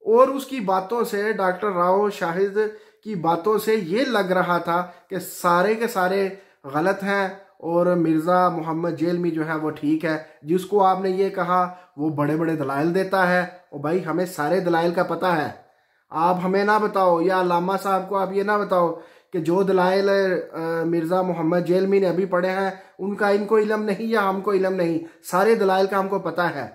और उसकी बातों से, डॉक्टर राव शाहिद की बातों से ये लग रहा था कि सारे के सारे गलत हैं और मिर्ज़ा मोहम्मद जेलमी जो है वो ठीक है। जिसको आपने ये कहा वो बड़े बड़े दलाइल देता है, और भाई हमें सारे दलाइल का पता है। आप हमें ना बताओ या अल्लामा साहब को आप ये ना बताओ कि जो दलाइल मिर्ज़ा मोहम्मद जेलमी ने अभी पढ़े हैं उनका इनको इल्म नहीं या हमको इल्म नहीं, सारे दलाइल का हमको पता है।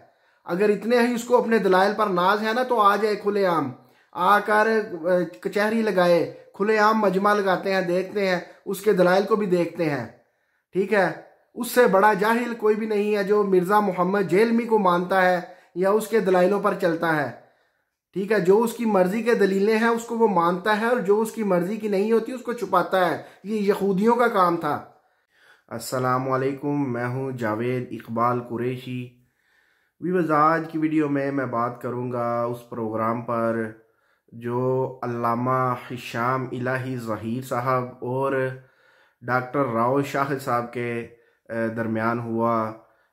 अगर इतने ही उसको अपने दलाइल पर नाज है ना तो आ जाए खुलेआम, आकर कचहरी लगाए, खुलेआम मजमा लगाते हैं, देखते हैं उसके दलाइल को भी देखते हैं। ठीक है, उससे बड़ा जाहिल कोई भी नहीं है जो मिर्ज़ा मोहम्मद जेलमी को मानता है या उसके दलाइलों पर चलता है। ठीक है, जो उसकी मर्जी के दलीलें हैं उसको वो मानता है और जो उसकी मर्जी की नहीं होती उसको छुपाता है। ये यहूदियों का काम था। अस्सलाम वालेकुम, मैं हूँ जावेद इकबाल कुरैशी। व्यूअर्स, आज की वीडियो में मैं बात करूँगा उस प्रोग्राम पर जो अल्लामा हिशाम इलाही ज़हीर साहब और डॉक्टर राव शाहिद साहब के दरमियान हुआ,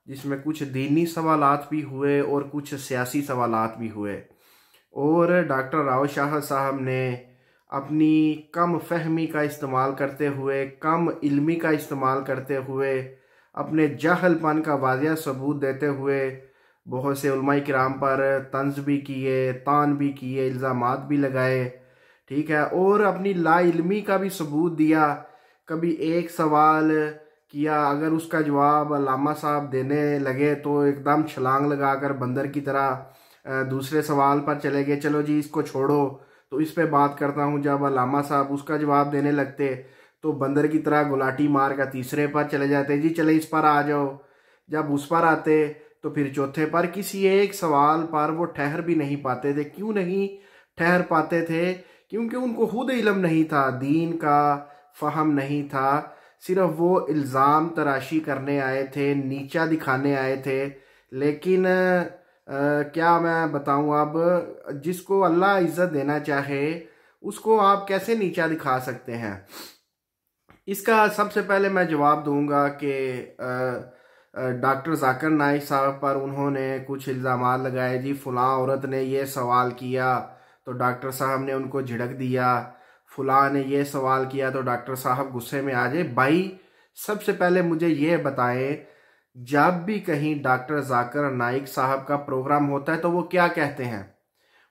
जिसमें कुछ दीनी सवालात भी हुए और कुछ सियासी सवालात भी हुए। और डॉक्टर राव शाहिद साहब ने अपनी कम फहमी का इस्तेमाल करते हुए, कम इल्मी का इस्तेमाल करते हुए, अपने जहलपन का वाज़िह सबूत देते हुए बहुत से उलमाए किराम पर तंज भी किए, तान भी किए, इल्ज़ामात भी लगाए। ठीक है, और अपनी लाइल्मी का भी सबूत दिया। कभी एक सवाल किया, अगर उसका जवाब अल्लामा साहब देने लगे तो एकदम छलांग लगाकर बंदर की तरह दूसरे सवाल पर चले गए, चलो जी इसको छोड़ो तो इस पे बात करता हूँ। जब अल्लामा साहब उसका जवाब देने लगते तो बंदर की तरह गुलाटी मार कर तीसरे पर चले जाते, जी चले इस पर आ जाओ। जब उस पर आते तो फिर चौथे पर, किसी एक सवाल पर वो ठहर भी नहीं पाते थे। क्यों नहीं ठहर पाते थे? क्योंकि उनको खुद इल्म नहीं था, दीन का फहम नहीं था। सिर्फ वो इल्ज़ाम तराशी करने आए थे, नीचा दिखाने आए थे। लेकिन क्या मैं बताऊं, अब जिसको अल्लाह इज्जत देना चाहे उसको आप कैसे नीचा दिखा सकते हैं? इसका सबसे पहले मैं जवाब दूंगा कि डॉक्टर जाकिर नाइक साहब पर उन्होंने कुछ इल्ज़ाम लगाए, जी फ़लाँ औरत ने ये सवाल किया तो डॉक्टर साहब ने उनको झिड़क दिया, फ़लाँ ने ये सवाल किया तो डॉक्टर साहब गुस्से में आ जाए। भाई सबसे पहले मुझे ये बताएं, जब भी कहीं डॉक्टर जाकिर नाइक साहब का प्रोग्राम होता है तो वो क्या कहते हैं?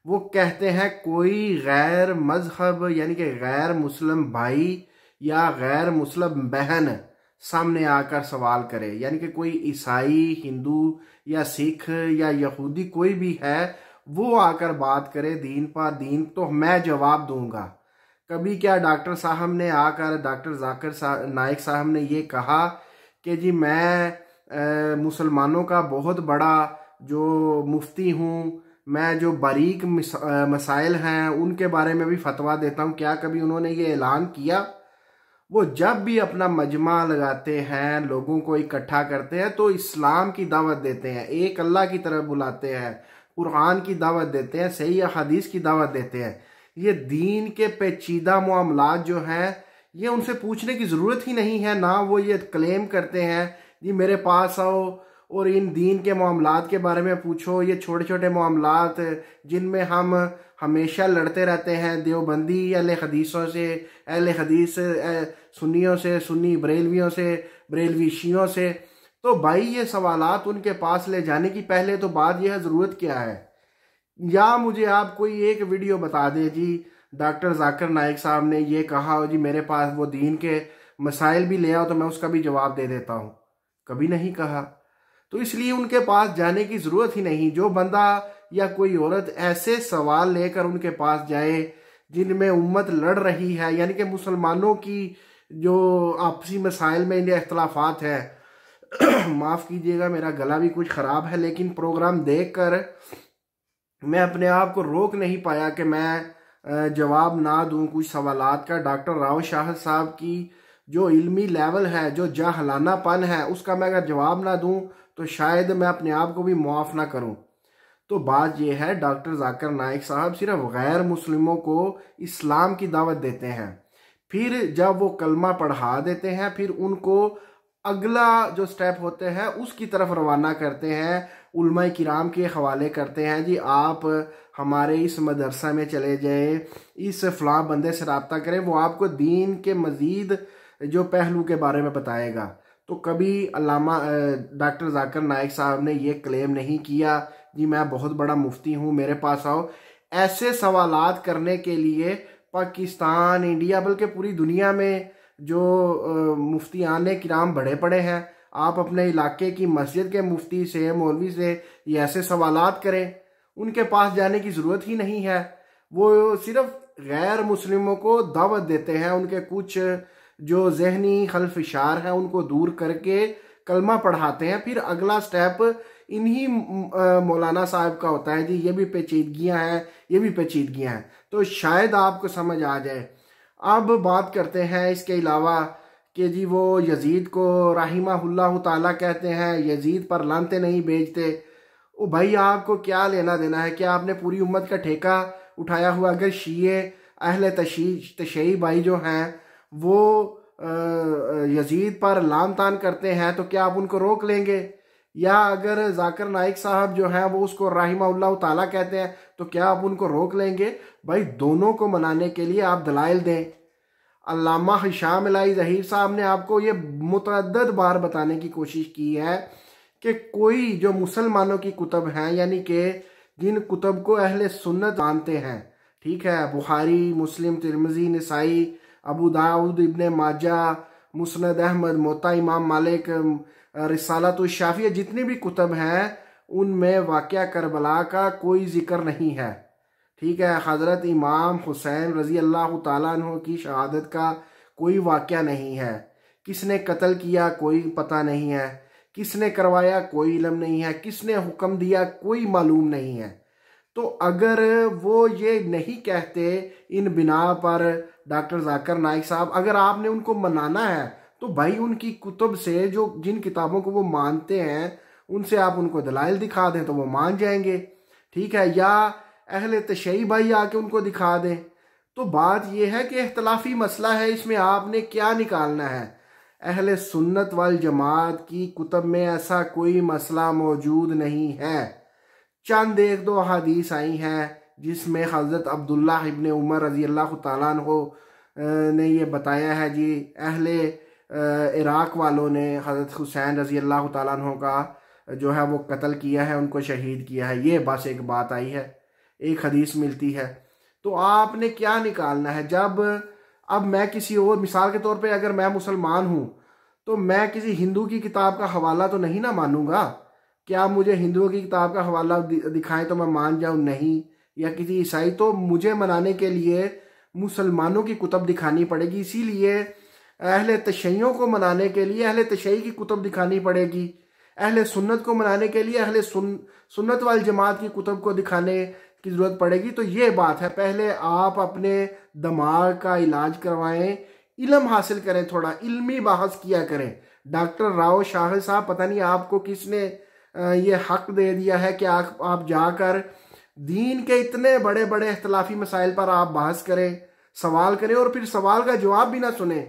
वो कहते हैं कोई गैर मजहब यानी कि गैर मुस्लिम भाई या गैर मुस्लिम बहन सामने आकर सवाल करे, यानी कि कोई ईसाई, हिंदू या सिख या यहूदी कोई भी है वो आकर बात करे दीन पर दीन, तो मैं जवाब दूंगा। कभी क्या डॉक्टर साहब ने आकर, डॉक्टर जाकिर नाइक साहब ने ये कहा कि जी मैं मुसलमानों का बहुत बड़ा जो मुफ्ती हूँ, मैं जो बारीक मसाइल हैं उनके बारे में भी फतवा देता हूँ? क्या कभी उन्होंने ये ऐलान किया? वो जब भी अपना मजमा लगाते हैं, लोगों को इकट्ठा करते हैं तो इस्लाम की दावत देते हैं, एक अल्लाह की तरफ बुलाते हैं, कुरान की दावत देते हैं, सही हदीस की दावत देते हैं। ये दीन के पेचीदा मामलात जो हैं ये उनसे पूछने की ज़रूरत ही नहीं है। ना वो ये क्लेम करते हैं जी मेरे पास आओ और इन दीन के मामलात के बारे में पूछो। ये छोटे छोटे मामलात जिनमें हम हमेशा लड़ते रहते हैं, देवबंदी अहले हदीसों से, अहले हदीस सुन्नियों से, सुन्नी बरेलवियों से, बरेलवी शियों से, तो भाई ये सवालात उनके पास ले जाने की पहले तो बात यह ज़रूरत क्या है? या मुझे आप कोई एक वीडियो बता दें जी डॉक्टर जाकिर नाइक साहब ने ये कहा हो जी मेरे पास वो दीन के मसाइल भी ले आओ तो मैं उसका भी जवाब दे देता हूँ। कभी नहीं कहा, तो इसलिए उनके पास जाने की ज़रूरत ही नहीं। जो बंदा या कोई औरत ऐसे सवाल लेकर उनके पास जाए जिनमें उम्मत लड़ रही है, यानी कि मुसलमानों की जो आपसी मसाइल में इनके अख्तलाफात है माफ़ कीजिएगा मेरा गला भी कुछ ख़राब है, लेकिन प्रोग्राम देखकर मैं अपने आप को रोक नहीं पाया कि मैं जवाब ना दूं कुछ सवालात का। डॉक्टर राव शाहिद साहब की जो इल्मी लेवल है, जो जाहलानापन है, उसका मैं अगर जवाब ना दूं तो शायद मैं अपने आप को भी मुआफ़ ना करूं। तो बात यह है, डॉक्टर जाकिर नाइक साहब सिर्फ गैर मुस्लिमों को इस्लाम की दावत देते हैं, फिर जब वो कलमा पढ़ा देते हैं फिर उनको अगला जो स्टेप होते हैं उसकी तरफ रवाना करते हैं। उलमाए किराम के हवाले करते हैं जी, आप हमारे इस मदरसा में चले जाएं, इस फ़लाँ बंदे से रब्ता करें, वो आपको दीन के मज़ीद जो पहलू के बारे में बताएगा। तो कभी अल्लामा डॉक्टर जाकिर नाइक साहब ने ये क्लेम नहीं किया जी मैं बहुत बड़ा मुफ्ती हूँ, मेरे पास आओ। ऐसे सवालात करने के लिए पाकिस्तान, इंडिया, बल्कि पूरी दुनिया में जो मुफ्तियान किराम बड़े पड़े हैं, आप अपने इलाके की मस्जिद के मुफ्ती से, मौलवी से ये ऐसे सवालात करें, उनके पास जाने की ज़रूरत ही नहीं है। वो सिर्फ गैर मुस्लिमों को दावत देते हैं, उनके कुछ जो जहनी खलफिशार हैं उनको दूर करके कलमा पढ़ाते हैं। फिर अगला स्टेप इन्हीं मौलाना साहब का होता है जी, ये भी पेचीदगियाँ हैं, ये भी पेचीदगियाँ हैं। तो शायद आपको समझ आ जाए। अब बात करते हैं इसके अलावा कि जी वो यजीद को राहिमहुल्लाह ताला कहते हैं, यजीद पर लानते नहीं भेजते। ओ भाई, आपको क्या लेना देना है? क्या आपने पूरी उम्मत का ठेका उठाया हुआ? अगर शीए अहले तशय्युई भाई जो हैं वो यजीद पर लान तान करते हैं तो क्या आप उनको रोक लेंगे? या अगर जाकिर नाइक साहब जो हैं वो उसको राहिमहुल्लाह ताला कहते हैं तो क्या आप उनको रोक लेंगे? भाई, दोनों को मनाने के लिए आप दलाइल दें। अल्लामा हिशाम इलाही ज़हीर साहब ने आपको ये मुतअद्दिद बार बताने की कोशिश की है कि कोई जो मुसलमानों की कुतब हैं, यानी कि जिन कुतब को अहले सुन्नत मानते हैं, ठीक है, बुखारी, मुस्लिम, तिरमिज़ी, निसाई, अबू दाऊद, इब्ने माजा, मुस्नद अहमद, मोता इमाम मालिक, रिसालत शाफिया, जितनी भी कुतब हैं उनमें वाक़या करबला का कोई जिक्र नहीं है। ठीक है, हज़रत इमाम हुसैन रज़ी अल्लाह ताला अन्हु की शहादत का कोई वाक़या नहीं है। किसने कत्ल किया कोई पता नहीं है, किसने करवाया कोई इल्म नहीं है, किसने हुक्म दिया कोई मालूम नहीं है। तो अगर वो ये नहीं कहते इन बिना पर डॉक्टर जाकिर नाइक साहब, अगर आपने उनको मनाना है तो भाई उनकी कुतुब से, जो जिन किताबों को वो मानते हैं, उनसे आप उनको दलाइल दिखा दें तो वो मान जाएंगे। ठीक है, या अहले तशय्युई भाई आके उनको दिखा दें। तो बात यह है कि इख्तलाफी मसला है, इसमें आपने क्या निकालना है? अहले सुन्नत वल जमात की कुतब में ऐसा कोई मसला मौजूद नहीं है। चंद एक दो हदीस आई हैं जिसमें हज़रत अब्दुल्ला इब्ने उमर रज़ी अल्लाह ताला अन्हु ने ये बताया है जी, अहले इराक़ वालों ने हज़रत हुसैन रज़ी अल्लाह ताला अन्हु का जो है वो कत्ल किया है, उनको शहीद किया है। ये बस एक बात आई है, एक हदीस मिलती है। तो आपने क्या निकालना है? जब अब मैं किसी और, मिसाल के तौर पे अगर मैं मुसलमान हूँ तो मैं किसी हिंदू की किताब का हवाला तो नहीं ना मानूंगा। क्या मुझे हिंदुओं की किताब का हवाला दिखाएं तो मैं मान जाऊँ? नहीं। या किसी ईसाई, तो मुझे मनाने के लिए मुसलमानों की कुतब दिखानी पड़ेगी। इसीलिए अहले तशय्युओं को मनाने के लिए अहले तशय्युई की कुतब दिखानी पड़ेगी, अहले सुन्नत को मनाने के लिए अहले सुन्नत वाल जमात की कुतब को दिखाने की ज़रूरत पड़ेगी। तो ये बात है, पहले आप अपने दिमाग का इलाज करवाएं, इल्म हासिल करें, थोड़ा इल्मी बहस किया करें। डॉक्टर राव शाहिद साहब, पता नहीं आपको किसने ये हक दे दिया है कि आप जाकर दीन के इतने बड़े बड़े इख्तलाफी मसाइल पर आप बहस करें, सवाल करें और फिर सवाल का जवाब भी ना सुने।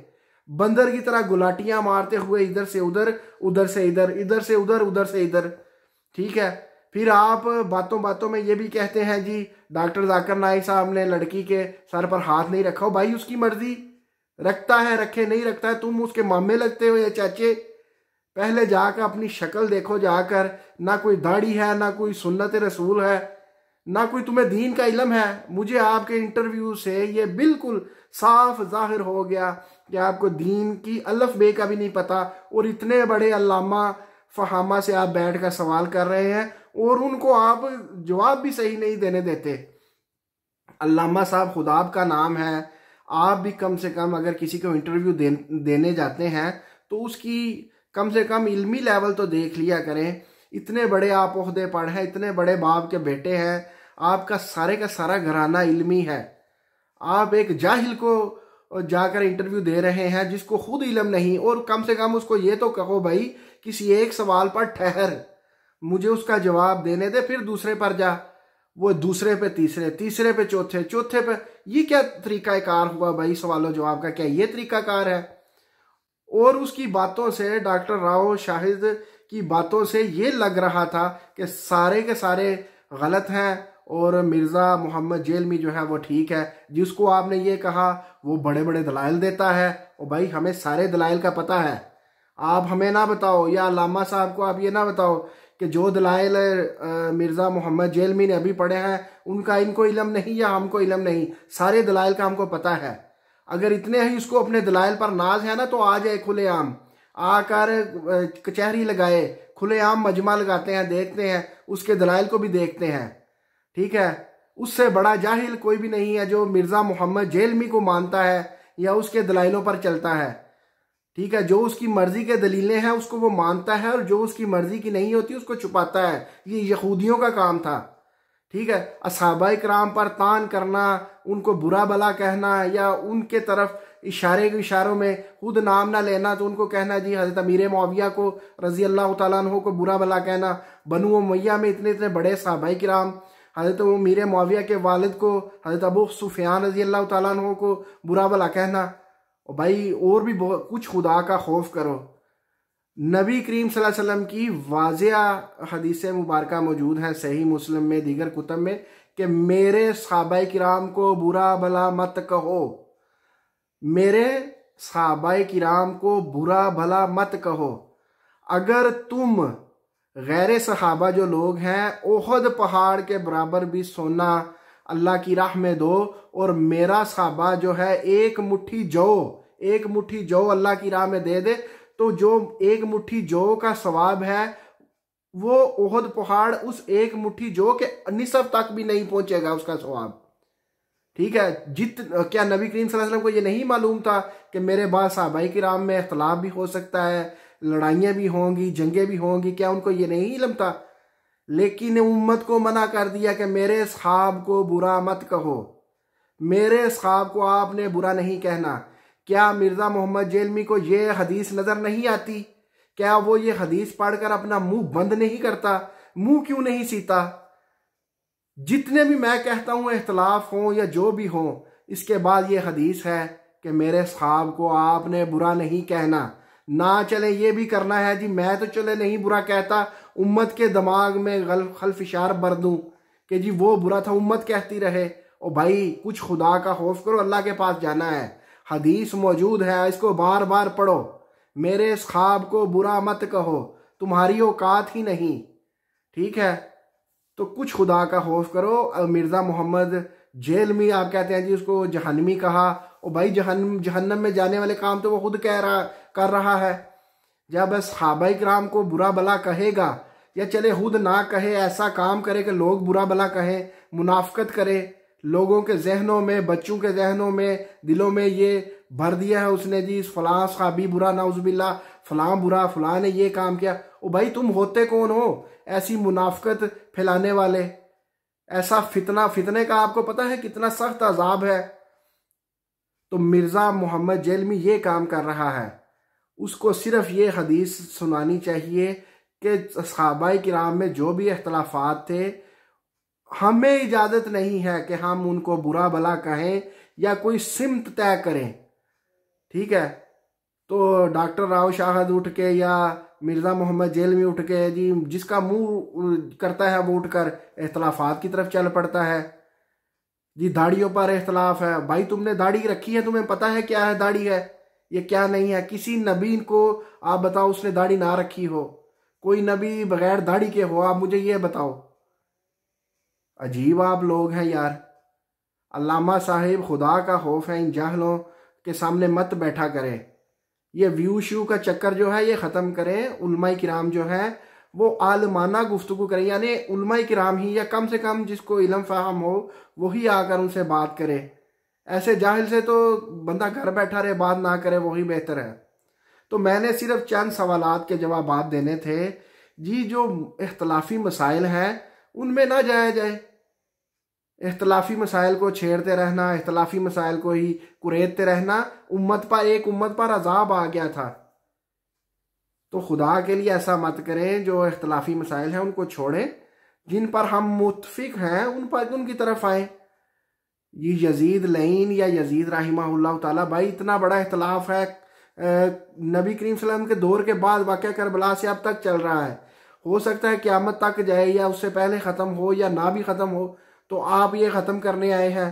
बंदर की तरह गुलाटियां मारते हुए इधर से उधर, उधर से इधर, इधर से उधर, उधर से इधर। ठीक है, फिर आप बातों बातों में ये भी कहते हैं जी डॉक्टर जाकिर नाइक साहब ने लड़की के सर पर हाथ नहीं रखा हो। भाई, उसकी मर्जी, रखता है रखे, नहीं रखता है, तुम उसके मामे लगते हो या चाचे? पहले जाकर अपनी शक्ल देखो, जाकर ना कोई दाढ़ी है, ना कोई सुन्नत रसूल है, ना कोई तुम्हें दीन का इल्म है। मुझे आपके इंटरव्यू से ये बिल्कुल साफ जाहिर हो गया कि आपको दीन की अल्फ बे का भी नहीं पता, और इतने बड़े अल्लामा फहामा से आप बैठ कर सवाल कर रहे हैं और उनको आप जवाब भी सही नहीं देने देते। अल्लामा साहब खुदाब का नाम है, आप भी कम से कम अगर किसी को इंटरव्यू देने जाते हैं तो उसकी कम से कम इल्मी लेवल तो देख लिया करें। इतने बड़े आप ओहदे पर हैं, इतने बड़े बाप के बेटे हैं, आपका सारे का सारा घराना इल्मी है। आप एक जाहिल को जाकर इंटरव्यू दे रहे हैं जिसको खुद इल्म नहीं, और कम से कम उसको ये तो कहो भाई किसी एक सवाल पर ठहर, मुझे उसका जवाब देने दे, फिर दूसरे पर जा, वो दूसरे पे तीसरे, तीसरे पे चौथे, चौथे पे। ये क्या तरीकाकार हुआ भाई सवालों जवाब का? क्या ये तरीकाकार है? और उसकी बातों से डॉक्टर राव शाहिद की बातों से ये लग रहा था कि सारे के सारे गलत हैं और मिर्ज़ा मोहम्मद जेलमी जो है वो ठीक है। जिसको आपने ये कहा वो बड़े बड़े दलाइल देता है, और भाई हमें सारे दलाइल का पता है। आप हमें ना बताओ या अल्लामा साहब को आप ये ना बताओ कि जो दलाइल मिर्ज़ा मोहम्मद जेलमी ने अभी पढ़े हैं उनका इनको इल्म नहीं या हमको इल्म नहीं। सारे दलाइल का हमको पता है। अगर इतने ही उसको अपने दलाइल पर नाज है ना तो आ जाए खुलेआम, आकर कचहरी लगाए, खुलेआम मजमा लगाते हैं, देखते हैं उसके दलाइल को भी देखते हैं। ठीक है, उससे बड़ा जाहिल कोई भी नहीं है जो मिर्ज़ा मोहम्मद जेलमी को मानता है या उसके दलाइलों पर चलता है। ठीक है, जो उसकी मर्जी के दलीलें हैं उसको वो मानता है और जो उसकी मर्जी की नहीं होती उसको छुपाता है। ये यहूदियों का काम था। ठीक है, असहाबाए किराम पर तान करना, उनको बुरा भला कहना या उनके तरफ इशारों में खुद नाम ना लेना तो उनको कहना जी हज़रत अमीर मुआविया को रजी अल्लाह तआला अन्हु को बुरा भला कहना, बनु उमय्या में इतने इतने बड़े सहाबाए किराम, हज़रत अमीर मुआविया के वालिद को हज़रत अबू सुफियान रजी अल्लाह तआला अन्हु को बुरा भला कहना। और भाई और भी बहुत कुछ, खुदा का खौफ करो। नबी करीम सल्लल्लाहु अलैहि वसल्लम की वाज़िया हदीस मुबारक मौजूद हैं सही मुस्लिम में, दीगर कुतब में, कि मेरे सहाबाए किराम को बुरा भला मत कहो, मेरे सहाबाए किराम को बुरा भला मत कहो। अगर तुम गैर सहाबा जो लोग हैं ओहद पहाड़ के बराबर भी सोना अल्लाह की राह में दो और मेरा सहाबा जो है एक मुट्ठी जौ अल्लाह की राह में दे दे, तो जो एक मुट्ठी जौ का सवाब है वो ओहद पहाड़ उस एक मुट्ठी जौ के निसब तक भी नहीं पहुंचेगा उसका सवाब। ठीक है, क्या नबी करीम सल्लल्लाहु अलैहि वसल्लम को ये नहीं मालूम था कि मेरे बाद सहाबाए किराम में इख्तलाफ भी हो सकता है, लड़ाइयाँ भी होंगी, जंगें भी होंगी? क्या उनको ये नहीं इल्म था? लेकिन उम्मत को मना कर दिया कि मेरे सहाब को बुरा मत कहो, मेरे सहाब को आपने बुरा नहीं कहना। क्या मिर्ज़ा मोहम्मद जेलमी को ये हदीस नज़र नहीं आती? क्या वो ये हदीस पढ़कर अपना मुंह बंद नहीं करता? मुंह क्यों नहीं सीता? जितने भी मैं कहता हूँ इख्तलाफ हो या जो भी हो, इसके बाद ये हदीस है कि मेरे सहाब को आपने बुरा नहीं कहना। ना चले ये भी करना है जी, मैं तो चले नहीं बुरा कहता, उम्मत के दिमाग में खलफिशार भर दूं कि जी वो बुरा था, उम्मत कहती रहे। और भाई कुछ खुदा का खौफ करो, अल्लाह के पास जाना है। हदीस मौजूद है, इसको बार बार पढ़ो। मेरे सहाब को बुरा मत कहो, तुम्हारी औकात ही नहीं। ठीक है, तो कुछ खुदा का खौफ करो। मिर्ज़ा मोहम्मद जेलमी आप कहते हैं जी उसको जहन्नमी कहा, और भाई जहन्नम में जाने वाले काम तो वो खुद कर रहा है। जब सहाबाए किराम को बुरा भला कहेगा या चले खुद ना कहे, ऐसा काम करे कि लोग बुरा भला कहें, मुनाफकत करे, लोगों के जहनों में, बच्चों के जहनों में, दिलों में ये भर दिया है उसने जी फलां सहाबी बुरा, नाउजुबिल्ला फलां बुरा, फलां ने ये काम किया। ओ भाई तुम होते कौन हो ऐसी मुनाफकत फैलाने वाले? ऐसा फितने का आपको पता है कितना सख्त अजाब है? तो मिर्ज़ा मोहम्मद जेलमी ये काम कर रहा है। उसको सिर्फ ये हदीस सुनानी चाहिए कि सहाबाए किराम में जो भी इख्तलाफात थे, हमें इजाज़त नहीं है कि हम उनको बुरा भला कहें या कोई सिमत तय करें। ठीक है, तो डॉक्टर राव शाहद उठ के या मिर्ज़ा मोहम्मद जेलमी उठ के जी जिसका मुंह करता है वो उठकर इख्तलाफात की तरफ चल पड़ता है। जी दाढ़ियों पर इख्तलाफ है, भाई तुमने दाढ़ी रखी है, तुम्हें पता है क्या है दाढ़ी है ये क्या नहीं है? किसी नबी को आप बताओ उसने दाढ़ी ना रखी हो, कोई नबी बगैर दाढ़ी के हो? आप मुझे ये बताओ। अजीब आप लोग हैं यार। अल्लामा साहिब खुदा का खौफ है, इन जाहलों के सामने मत बैठा करें। ये व्यू शू का चक्कर जो है ये ख़त्म करें। उलमाए किराम जो है वो आलमाना गुफ्तगू करें, यानी उलमाए किराम ही या कम से कम जिसको इल्म फ़ाहम हो वही आकर उनसे बात करे। ऐसे जाहिल से तो बंदा घर बैठा रहे, बात ना करे, वही बेहतर है। तो मैंने सिर्फ चंद सवालात के जवाब देने थे जी। जो इख्तलाफी मसाइल हैं उनमें ना जाया जाए, इख्तलाफी मसाइल को छेड़ते रहना, इख्तलाफी मसाइल को ही कुरेदते रहना। उम्मत पर अजाब आ गया था, तो खुदा के लिए ऐसा मत करें। जो इख्तलाफी मसाइल हैं उनको छोड़ें, जिन पर हम मुत्फिक हैं उन पर उनकी तरफ आए। ये यजीद लईन या यजीद राहिमाहुल्लाह ताला, भाई इतना बड़ा इख्तलाफ है, नबी करीम सल्लल्लाहु अलैहि वसल्लम के दौर के बाद वाक़या करबला से अब तक चल रहा है। हो सकता है क़यामत तक जाए या उससे पहले ख़त्म हो या ना भी ख़त्म हो, तो आप ये ख़त्म करने आए हैं।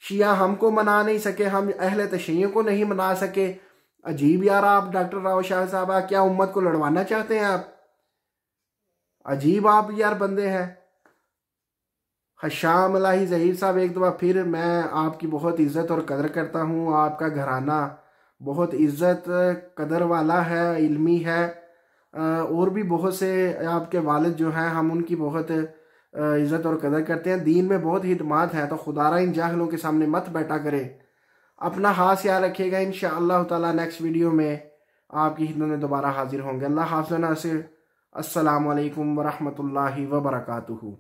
शिया हमको मना नहीं सके, हम अहले तशय्युं को नहीं मना सके। अजीब यार, आप डॉक्टर राव शाह साहब क्या उम्मत को लड़वाना चाहते हैं आप? अजीब आप यार बंदे हैं। हशाम इलाही ज़हीर साहब, एक दफ़ा फिर मैं आपकी बहुत इज़्ज़त और कदर करता हूँ। आपका घराना बहुत इज़्ज़त कदर वाला है, इल्मी है। और भी बहुत से आपके वालिद जो हैं, हम उनकी बहुत इज़्ज़त और कदर करते हैं। दीन में बहुत हिदमात है, तो खुदारा इन जाहिलों के सामने मत बैठा करे। अपना हाथ याद रखिएगा। इंशाअल्लाह ताला नेक्स्ट वीडियो में आपकी खिदमत में दोबारा हाजिर होंगे। अल्लाह हाफ़िज़। अस्सलामु अलैकुम वरहमतुल्लाहि वबरकातुहू।